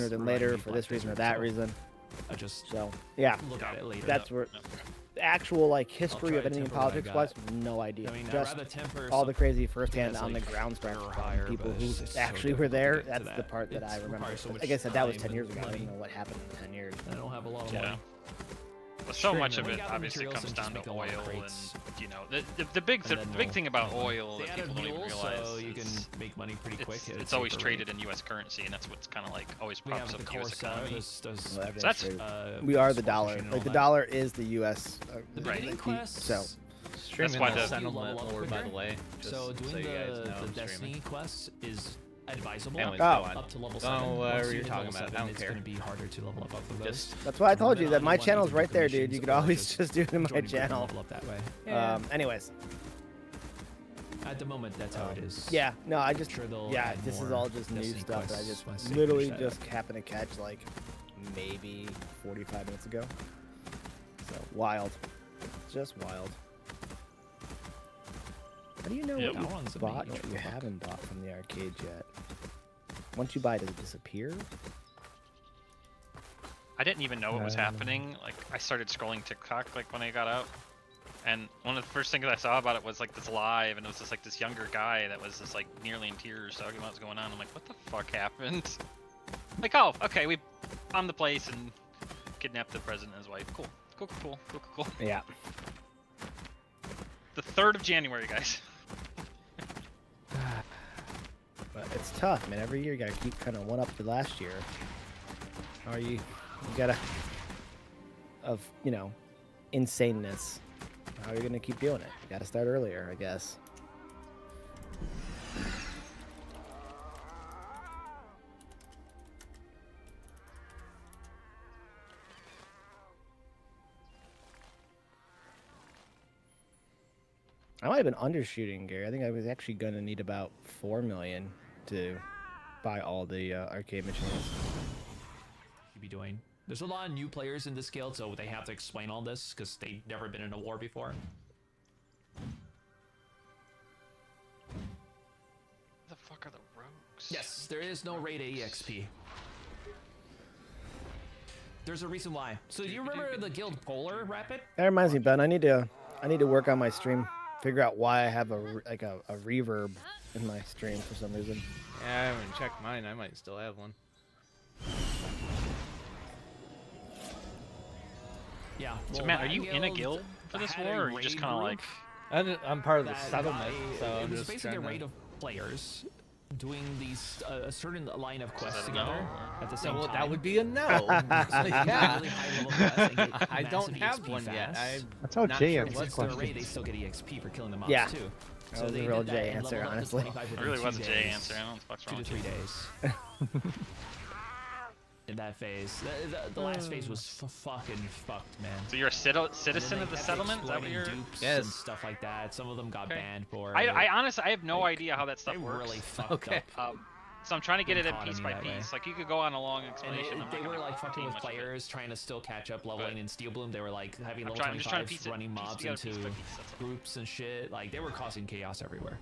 sooner than later for this reason or that reason. So yeah, look at it later. that's where the actual like history of anything in politics wise, no idea. I mean, Just I'd rather temper all the crazy something firsthand that's, on the like, ground stuff or from higher, people but who it's just so actually were difficult there. to get to That's the that. part that I It remember. requires so much Like I said, that was time 10 years and ago. I don't money. even know what happened in 10 years. I don't have a lot of Yeah. money. Well, so Sure, much man. of We it gather obviously materials comes and down just to make a lot of oil, crates. and you know the big And then big thing about we'll- oil They that added people don't even mules, realize so you can is make money pretty quick. it's always cheaper traded in U.S. currency, and that's what's kind of like always We have props the up the U.S. Corsair. economy. There's Well, everything's that's- traded. We are the sports dollar. machine and Like all the that. dollar is the U.S. The Right. beginning quests. So Streaming why the the- settlement level up lore, by quicker. the way. Just So doing so you guys know the I'm Destiny streaming. quests is advisable. Anyways, Oh. go on. Up to level Go 7. on, Once whatever you you're hit talking level about. 7, I don't it's care. going to be harder to level up off of those. Just that's why I told Then you that my you want channel's to right there, do dude. You could missions or always just do it in my join a group and channel. level up that way. Anyways, At the moment, that's how it is. yeah, no, I I'm just sure they'll yeah, add this is more all just new Destiny stuff that I quests just once they literally finish that just happened to catch like maybe 45 minutes ago. So wild, just wild. How do you know Yep. what That you one's a bought and major what you fuck. haven't bought from the arcade yet? Once you buy it, does it disappear? I didn't even know what was happening. Like I started scrolling TikTok like when I got out, and one of the first things I saw about it was like this live, and it was just like this younger guy that was just like nearly in tears talking about what's going on. I'm like, what the fuck happened? Like, oh, okay, we bombed the place and kidnapped the president and his wife. Cool, cool, cool, cool, cool, cool. Yeah. The 3rd of January, guys. But it's tough, man. Every year you gotta keep kind of one up to last year. Or you gotta of insaneness. How are you gonna keep doing it? You gotta start earlier, I guess. I might have been undershooting, Gary. I think I was actually gonna need about 4 million to buy all the arcade machines. You be doing. There's a lot of new players in this guild, so they have to explain all this because they've never been in a war before. What the fuck are the rogues? Yes, there is no raid EXP. There's a reason why. So do you remember the guild Polar Rapid? That reminds me, Ben. I need to work on my stream. Figure out why I have a reverb in my stream for some reason. Yeah, I haven't checked mine. I might still have one. Yeah. So well, Matt, are that you in a guild for this had war, a or are you just raid kind of group like? I'm part of the that settlement, so it I'm was just basically trying a raid to... of players doing these a certain line of quests that a no, together or- at the same Well, time. that would be a no. yeah. yeah. Really high level quests and get I don't massive have EXP one yet. fast. That's how not Jay sure answers And what's since they're a raid, they questions. still get EXP for killing the mobs Yeah. too. That was a real Jay answer, honestly. It really was a Jay answer. I don't know what the fuck's 2 wrong to with 3 you. days. In that phase, the last phase was fucking fucked, man. So you're a citizen And of the then they kept settlement? Is that what exploiting you're? dupes Yes. and stuff like that. Some of them got Okay. banned for. I honestly I have no Like, idea how that stuff they works. really fucked Okay. up. So I'm trying to get it in Economy piece by that way. piece. Like you could go on a long And explanation. I'm not they gonna were like fucking retain with much of it. players trying to still catch up leveling But- in Steel Bloom. They were like having I'm level just trying to 25s piece it, running piece mobs together into piece by piece, that's all. groups and shit. Like they were causing chaos everywhere.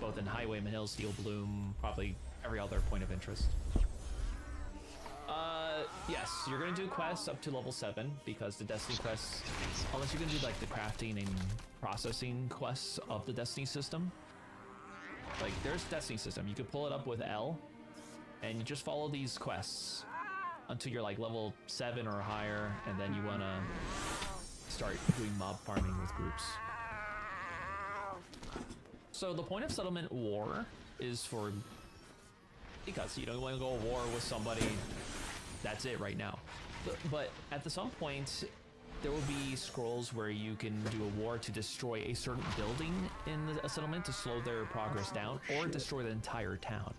Both in Highwayman Hill, Steel Bloom, probably every other point of interest. Yes, you're gonna do quests up to level 7 because the Destiny quests, unless you're gonna do like the crafting and processing quests of the Destiny system. Like there's Destiny system, you could pull it up with L, and you just follow these quests until you're like level 7 or higher, and then you wanna start doing mob farming with groups. So the point of settlement war is for because you don't want to go to war with somebody. That's it right now. But at some point, there will be scrolls where you can do a war to destroy a certain building in a settlement to slow their progress down, or destroy the entire town.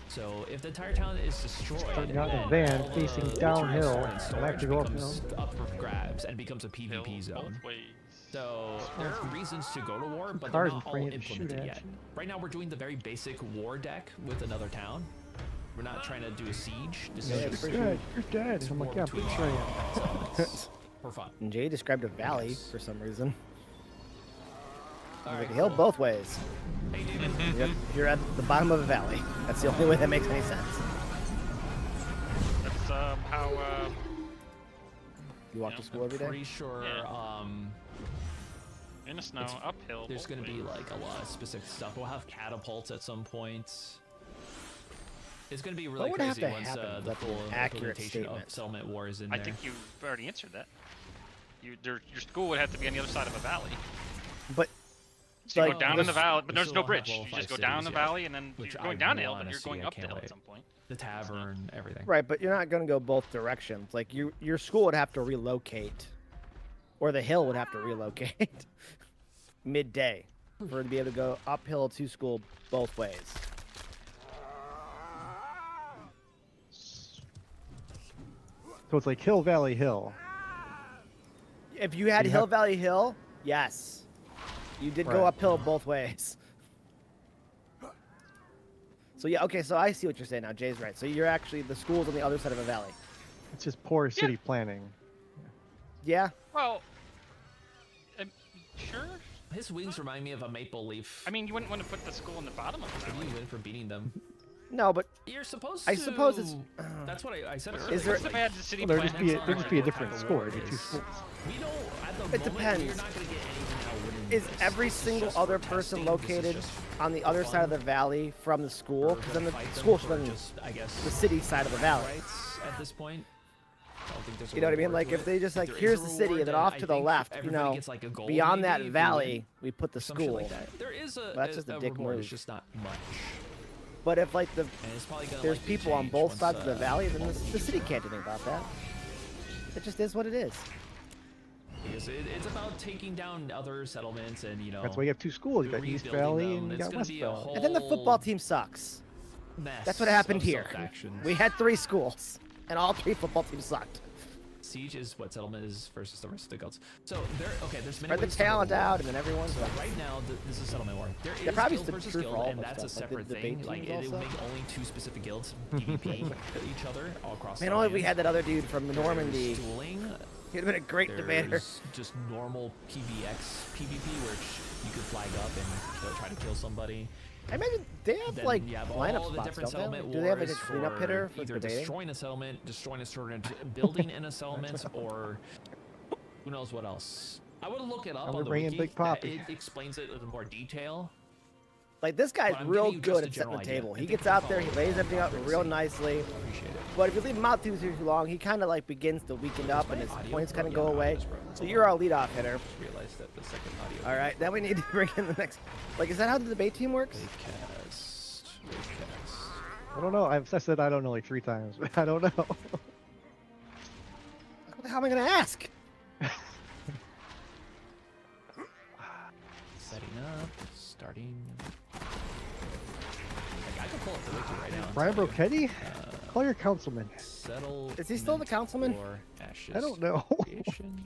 So if the entire town is destroyed, Starting out in a all van the facing materials downhill, stored in and storage I have to go becomes uphill. up for grabs and becomes a Hill PvP zone. both ways. So there are reasons to go to war, but they're Cars not in all front of you to shoot implemented at yet. you. Right now we're doing the very basic war deck with another town. We're not trying to do a siege. This is just Good, you're dead. I'm like, yeah, I'm pretty sure I am. settlements for fun. And Jay described a valley for some reason. Like a hill both ways. Hey, David. You're at the bottom of a valley. That's the only way that makes any sense. That's how. You walk Yeah, to school every day. Pretty sure. Yeah. In the snow, uphill. There's both going to be ways. like a lot of specific stuff. We'll have catapults at some point. It's going to be really would have crazy to once happen the for that to be full an accurate implementation of statement? Settlement War is in I there. think you've already answered that. Your school would have to be on the other side of a valley. But So you Like, go down in the this- valley, but we there's still no have bridge. level You just 5 go down the cities, yeah. valley, and then Which you're I going downhill, but wanna you're see, going I up the can't hill wait. at some point. The tavern, everything. right, but you're not going to go both directions. Like your school would have to relocate, or the hill would have to relocate midday for it to be able to go uphill to school both ways. So it's like Hill Valley Hill. If you had You Hill have- Valley Hill, yes, you did go Right. uphill both ways. So yeah, okay, so I see what you're saying now. Jay's right. So you're actually the school's on the other side of a valley. It's just poor city planning. Yeah. Well, sure. His wings remind me of a maple leaf. I mean, you wouldn't want to put the school in the bottom of the What do valley. you win for beating them? No, but You're supposed to. I suppose it's. That's what I said What's earlier. Is there- what's the bad city Well, plan? there'd just be a What different type of score. war It'd be it two is. schools. We don't. At the It moment, depends. You're not going to get anything out of winning Is this. every This is single just other for person testing. This is located just on the for other side of fun. the valley from the school? We're Because then gonna the fight them school should for be just, I guess, the city side of the valley. rights at this point. I don't think there's a You know what I mean? reward Like to if it. they just like There is here's a the city reward, and then then off I to the think left, you everybody know, gets like a gold beyond maybe, that if we valley, win. we put the Some shit school. like that. There is a, That's just a dick reward. move. It's just not much. But if like the And it's probably gonna there's likely people on change both once, sides of the valley, then Baldur's the Gate city comes can't do anything about that. It just is what it is. Because it's about taking down other settlements and That's why you have two schools. You got East rebuilding Valley them. and you It's got gonna West be a Valley. And then the football whole team sucks. mess That's what happened of here. sub-factions. We had 3 schools, and all 3 football teams sucked. Siege is what settlement is versus the rest of the guilds. So there's many Spread the ways to talent reward. out, and then everyone's So like, right now, this is settlement war. There That is probably guild stood versus true for guild, all and of that's a us stuff, like separate the thing. debate Like teams it would also. make only 2 specific guilds PvP each other all across. man, the only if we land. had that other dude from There's Normandy. dueling. He'd have been a great debater. There's just normal PvX PvP, which you could flag up and try to kill somebody. I imagine they have Then like you have lineup all the spots, different don't they? settlement Do they have like a wars cleanup for hitter for either debating? destroying a settlement, destroying a certain building in a settlement, or who knows what else. I would look it up I'm on the bringing wiki. Big Poppy. It explains it in more detail. Like this guy's But I'm real giving you just good a at setting the general idea. table. I He think gets we out there, he follow lays everything out Robert real Sage. nicely. Appreciate it. But if you leave him out too long, he kind of like begins to weaken up, and his Audio points broke? kind of Yeah, go my away. audio's broken. So Hold you're on. our leadoff hitter. Just realized that the second audio. All right, then we need to bring in the next. Like, is that how the debate team works? Wavecast. Wavecast. I don't know. I said I don't know like 3 times. I don't know. What the hell am I gonna ask? Setting up. Starting. Like, I can pull up the wiki right now. and Brian tell you. Brochetti? Call your councilman. Settle. Is he still the councilman? Ashes I don't know. creation,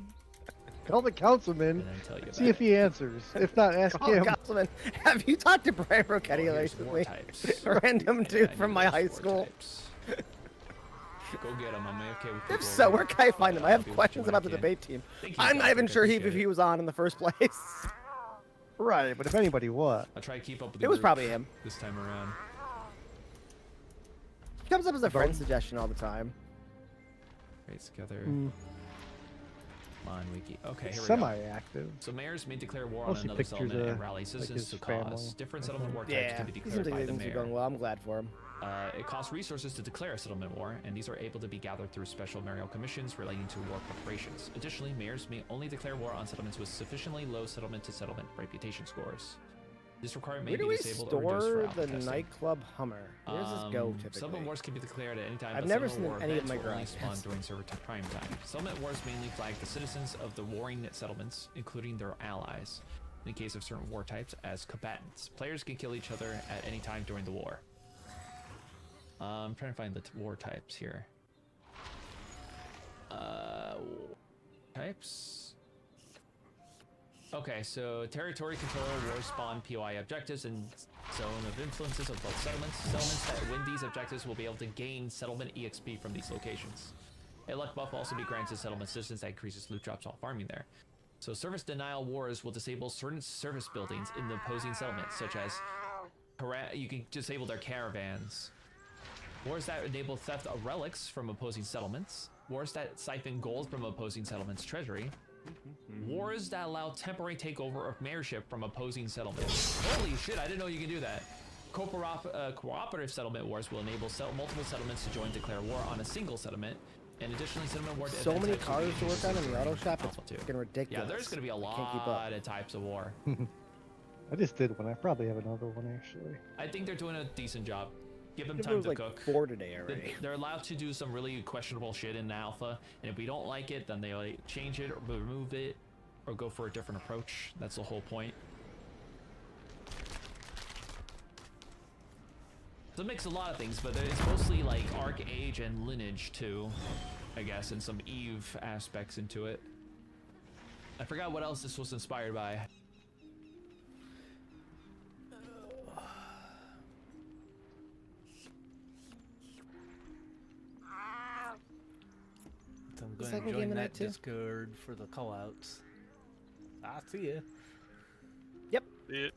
Call the councilman. and then tell you See about if he answers. If not, ask Oh, him. Councilman, have you talked to Brian it. Brochetti Oh, here's war recently? types. A random Yeah, dude I from knew my those high war school. types. Go get him. I'm AFK with If people so, over where here. can I find him? I have I'll be questions about the whacking. debate team. Thank you, I'm not Zach, even I sure if appreciate he it. was on in the first place. Right, but if anybody what? I'll try to keep up with It the was group probably him. this time around. He comes up as a friend suggestion all the time. Race together. Mm, Come on, wiki. Okay, here we go. Semi-active. So mayors may declare war on Mostly another pictures settlement and of, rally citizens his to family, cause. Different I settlement think. war types Yeah, can be he seems declared like by the things are mayor. going well. I'm glad for him. It costs resources to declare a settlement war, and these are able to be gathered through special mayoral commissions relating to war preparations. Additionally, mayors may only declare war on settlements with sufficiently low settlement-to-settlement reputation scores. This requirement may Where do be we disabled or reduced for store alpha the testing. nightclub Hummer? Where does this go typically? Settlement wars can be declared at any time. I've but never settlement seen war any of events my will only garages. spawn during server prime time. Settlement wars mainly flag the citizens of the warring settlements, including their allies. In case of certain war types, as combatants, players can kill each other at any time during the war. I'm trying to find the war types here. Types. Okay, so territory controller, war spawn, POI objectives, and zone of influences of both settlements. Settlements that win these objectives will be able to gain settlement EXP from these locations. A luck buff will also be granted to settlement citizens that increases loot drops while farming there. So service denial wars will disable certain service buildings in the opposing settlements, such as you can disable their caravans. Wars that enable theft of relics from opposing settlements. Wars that siphon gold from opposing settlements' treasury. Wars that allow temporary takeover of mayorship from opposing settlements. Holy shit, I didn't know you can do that. Cooperative settlement wars will enable multiple settlements to join declare war on a single settlement. And additionally, settlement war So event many types cars will to be work on in the auto introduced shop. in It's Alpha 2. fucking ridiculous. Yeah, there's going to be a Can't keep up. lot of types of war. I just did one. I probably have another one actually. I think they're doing a decent job. Give them There time was to like cook. 4 today already. They're allowed to do some really questionable shit in alpha, and if we don't like it, then they like change it or remove it or go for a different approach. That's the whole point. So it makes a lot of things, but it's mostly like Arc Age and Lineage too, I guess, and some Eve aspects into it. I forgot what else this was inspired by. I'm The going second to game join of that night too? Discord for the callouts. I'll see ya. Yep. Yeah.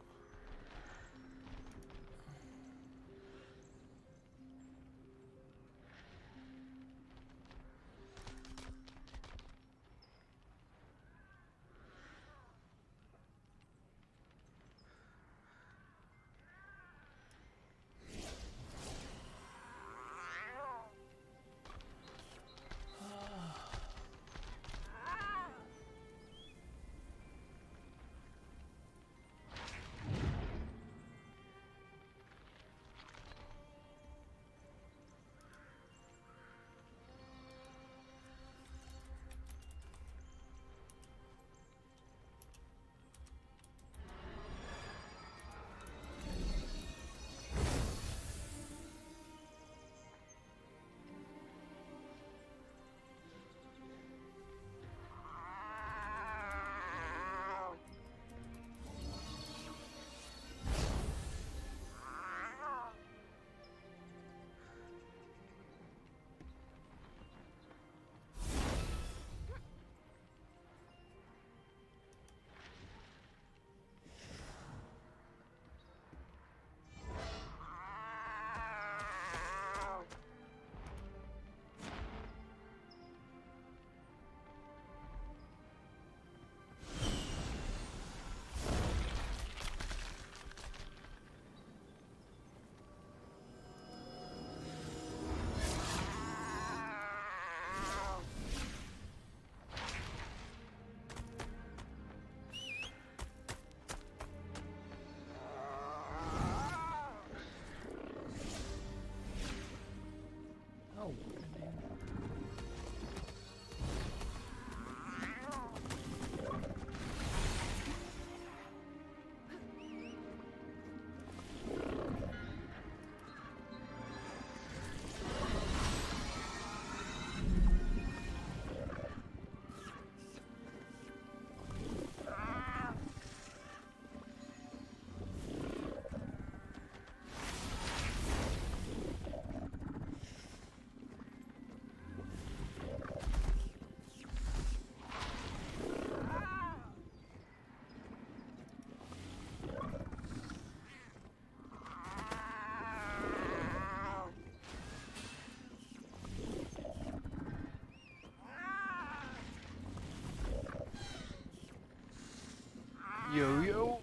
Yo yo.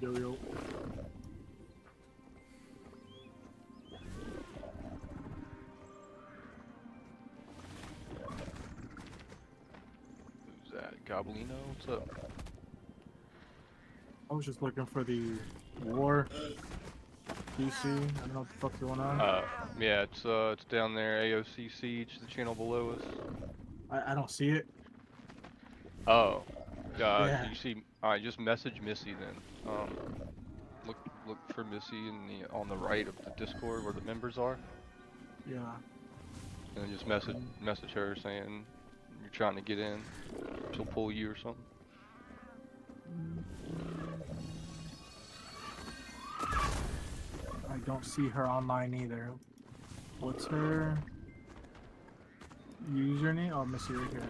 Yo yo. Who's that? Goblino? What's up? I was just looking for the war DC. I don't know what the fuck's going on. Yeah, it's down there. AOC Siege, the channel below us. I don't see it. Oh, Yeah. you see? Alright, just message Missy then. Look for Missy on the right of the Discord where the members are, Yeah. and then just message her saying you're trying to get in. She'll pull you or something. I don't see her online either. What's her username? Oh, Missy right here.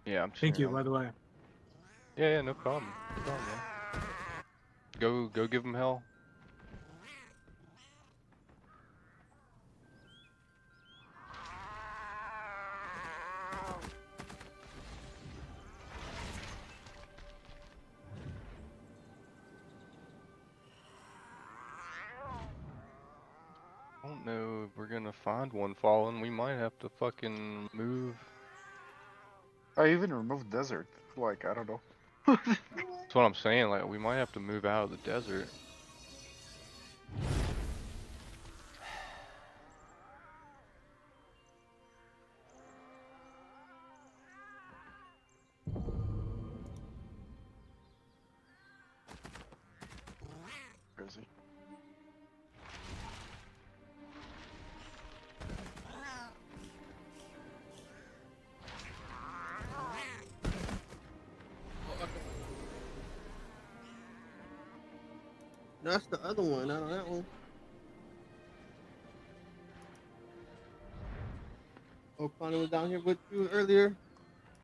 Yeah, I'm Thank you, cheering by on- the way. Yeah, no problem. No problem, man. Go give them hell. I don't know if we're gonna find one fallen. We might have to fucking move. I even removed desert. Like, I don't know. That's what I'm saying. Like, we might have to move out of the desert. Crazy. That's the other one, not on that one. Oh, Connie was down here with you earlier.